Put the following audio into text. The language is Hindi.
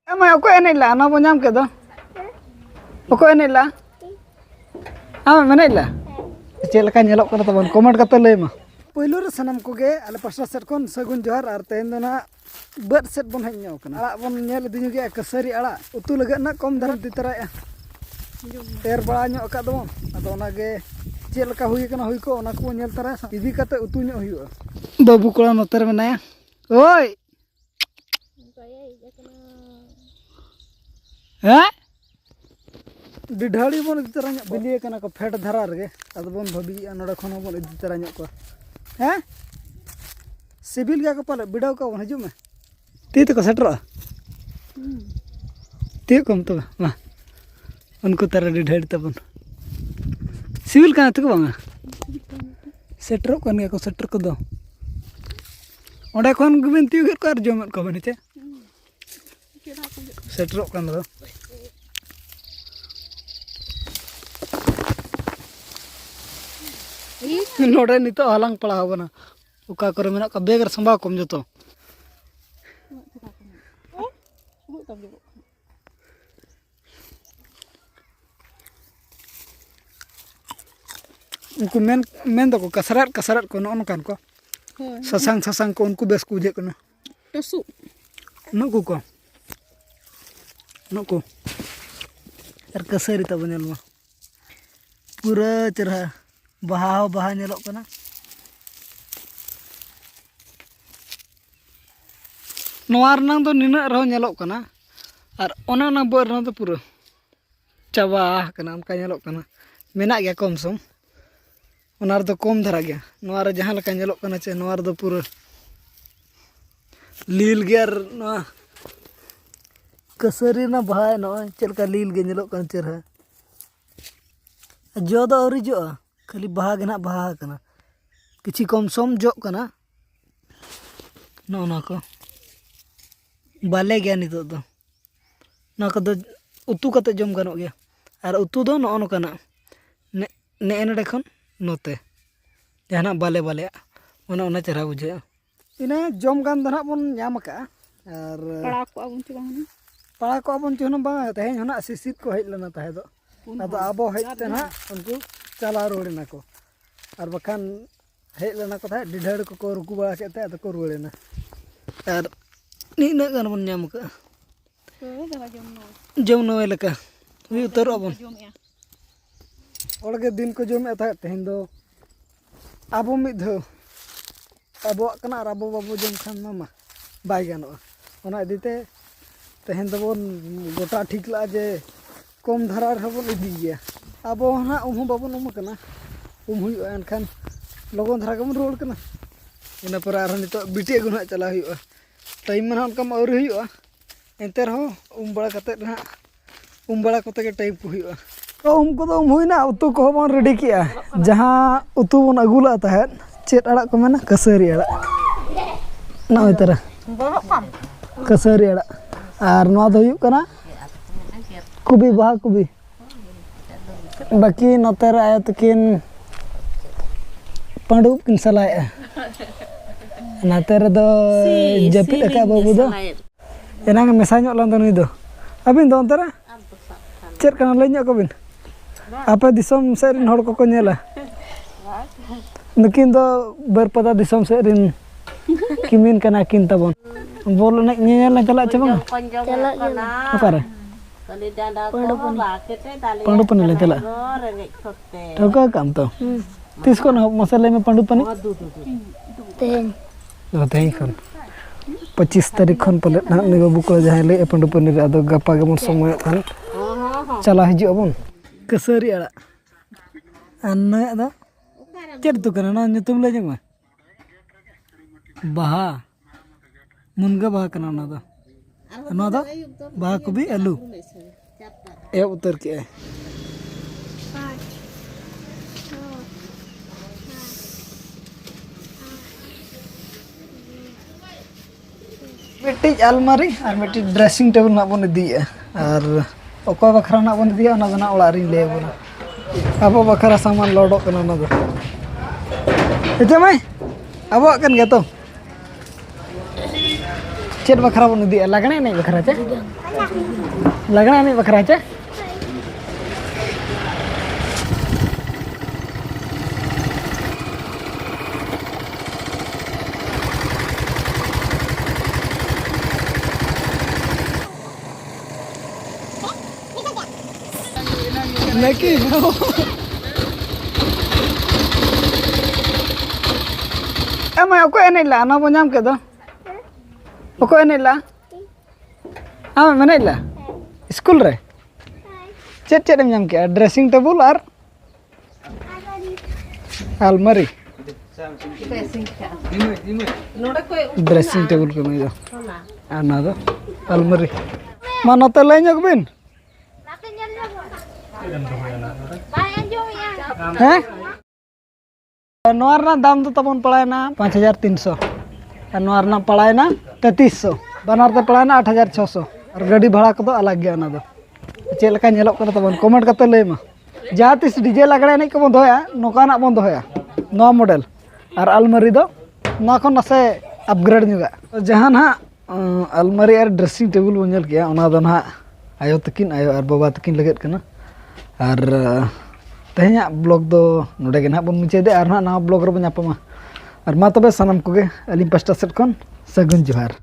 Emang aku enak lah, anak punya ke tu. Aku enak lah. Mana lah? Cek lekan nyelok kena teman. Komen kata le mah. Poilur sanam koge, ala pasra set kon sagun johar arten dona ber set bon hanya kena. Ala bon nyel dinyu ke kesari ala. Utu lega nak kom dar ditera ya. Ter balanya akak tu. Atau nage cek leka hui kena hui ko, nak bon nyel tera. Idi kata utunya hui. Babu kula noter mana ya? Oi. Hah? Didhali bon itaranya beli kana ko fet dharar ge adu bon bhabi anoda khono bon itaranya ko ha sibil ga ko pala bidaw ko bon hajuma ti to ko setro ti kom to ma unko tara didhali tabon sibil kana to ko banga setro kon ga ko setro ko do onde kon gubin ti ko ar jomat ko bani che setro kan do नोड़े नितो हलांग पड़ा बना उका करे मेना का बेगर संभा कम जतो उनको मेन दो को कसरत को नोन कान को ससांग को उनको बेस कुजे को टसु नुको को यार कसरी तब नेल मा पूरा चरहा बाहा नेलोक कना नोआर नंग दो निना रहो नेलोक कना और ओना ना बोर ना तो पूरा चाबा कना उनका नेलोक कना मेना गया कम सम ओनार दो कम धरा गया नोआर जहां लका नेलोक कना चे नोआर दो पूरा लील गेर ना कसरी ना बाहा नो चलका लील गे नेलोक कना चरहा जो दो औरी जो खाली बाहा के ना बाहा कना किछि कम सम जो कना ना को बाले गया नितो दो ना को दो उतु कते जम गानो गया और उतु दो नो कना ने एनडे खन नोते जहाना बाले ओना चेहरा बुझे इना जम गान दना बन नाम का और पड़ा को अबन चुन बा तहेन हना सिसित को हेज लना तहे दो अदो आबो हेजते ना उनको चला रोड़ना को और बखान हेज लेना को था डिढड़ को रुकु बड़ा केते अदो को रोड़ना और नीना गान बन नाम का जम नो लका हुई उतर अबन ओलगे दिन को जम था तहेन दो आबो मिद धो आबो कना आबो बाबू जम खान मामा बाय गानो ओना इदीते तहेन दो बन गोटा ठीक ला जे कम धारा हबन इदी गया अब ना बाबन कना हुई एनखान लगन धारा गम रोड कना इन पर नित बिटी अगु ना चला हुई टाइम में उनका आउरी हुई एनते रहो बड़ा कते ना बड़ा कते के टाइम को हुई तो को तो हुईना उतु को बन रेडी किया जहां उतु बन अगुला तहे चेत अड़ा को मेना कसरी अड़ा ना तरह कसरी अड़ा और नवा दो हुई कना कुबी बाहा कुबी बाकी नतर आया तकिन पांडुप किन सलाय नतर दो जपिल का बाबू दो एनांग मेसाño लन दो नी दो अबिन दो अंतरा चेर कना लइño को बिन आपे दिसम से रिन हड़ को नेला नकिन दो बरपदा दिसम से रिन किमिन कना किन तबन बोल ने नेल चला चबंग चला ओकारे पंडुपनी ले चला तो का काम तो तीस को मसाले में पंडुपनी तेही खन 25 तारीख खन पले ना ने बाबू को जहां ले पंडुपनी रे अदो गपा गमन समय खान चला हिजु अबन कसरी अड़ा अन्ना अदा चेर तो करना ना तुम ले जमा बाहा मुनगा बाहा कना ना दो बाहा को भी आलू ए उतर के मिट्टी अलमारी और मिट्टी ड्रेसिंग टेबल ना बन दिया और ओको बखरा ना बन दिया ना ओड़ा रि ले बना अब बखरा सामान लोडो कना ना दो एते माय अब कन गे तो चेट बखरा बन इदी लगने नहीं बखरा चे लगने नहीं बखरा चे Lagi Emang aku enak lah, anak punya ke tu? Aku enak lah. Ah, mana lah? School re? Cet nyam ke? Dressing table ar? Almari. Dressing table ke mana? Anak tu almari. Mana tu lain jak bin? Hah? Nuarna दाम तो तबन पड़ाए ना 5300 और nuarना पड़ाए ना 3300 बनार ते पड़ाए ना 8600 और गाड़ी भाड़ा को तो अलग गया ना तो चेल का नेलोक कर तबन कमेंट करते ले मा जहाँ तिस डीजे लगड़े नहीं को बंद होया नौकाना बंद होया नौ मॉडल और अलमारी दो ना को नसे अपग्रेड निगा जहाँ ना अलमारी और ड्रेसिंग टेबल बंजल किया उना दो ना आयो तकिन आयो और बाबा तकिन लगत कना और तेहना ब्लॉग दो नोडे के ना बन मुचादे और ना ब्लॉग रे बन आपमा और मा तबे सनम कोगे अलिम पास्टा सेट खन सगुन जोहार।